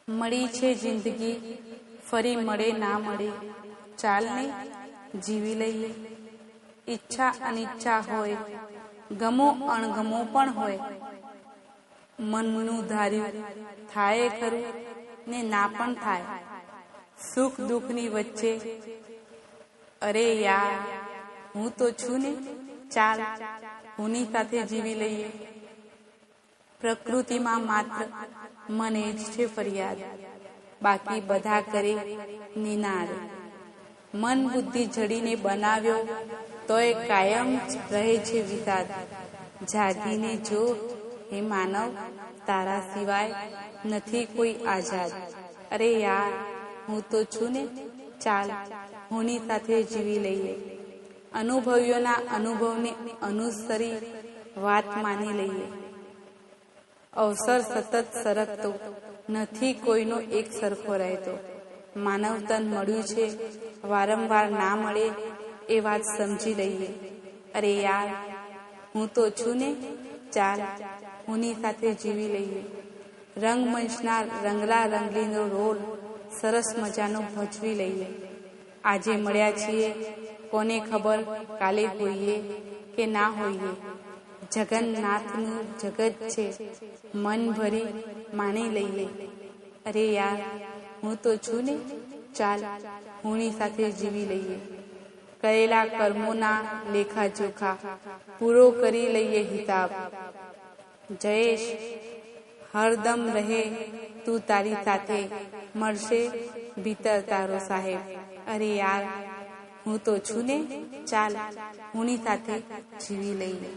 મળી છે જિંદગી, ફરી મળે ના મળે, ચાલને જીવી લઈએ. ઈચ્છા અનિચ્છા હોય, ગમો અણગમો પણ હોય, મનનું ધાર્યું થાય ખરું ને ના પણ થાય. સુખ દુઃખની વચ્ચે અરે યાર હું તો છું ને, ચાલ હુંની સાથે જીવી લઈએ. પ્રકૃતિમાં માત્ર મને જ છે ફરિયાદ, બાકી બધા કરે નિનાદ. મન બુદ્ધિ જડીને બનાવ્યો તોય કાયમ રહે છે વિતાદ. જાગીને જો હે માનવ, તારા સિવાય નથી કોઈ આઝાદ. અરે યાર હું તો છું ને, ચાલ હુંની સાથે જીવી લઈએ. અનુભવીઓના અનુભવને અનુસરી વાત માની લઈએ. અવસર સતત સરકતો નથી, કોઈનો એક સરખો રહેતો. માનવ તન મળ્યું છે, વારંવાર ના મળે એ વાત સમજી લઈએ. અરે યાર હું તો છું ને, ચાલ હુંની સાથે જીવી લઈએ. રંગમંચના રંગલા રંગલીનો રોલ સરસ મજાનો ભજવી લઈએ. આજે મળ્યા છીએ, કોને ખબર કાલે હોઈએ કે ના હોઈએ. જગન્નાથનું જગત છે, મન ભરી માની લઈએ. અરે યાર હું તો છું ને, ચાલ હુંની સાથે જીવી લઈએ. કરેલા કર્મોના લેખાજોખા પૂરો કરી લઈએ હિસાબ. જયેશ હરદમ રહે તું તારી સાથે, મળશે ભીતર તારો સાહેબ. અરે યાર હું તો છું ને, ચાલ હુંની સાથે જીવી લઈએ.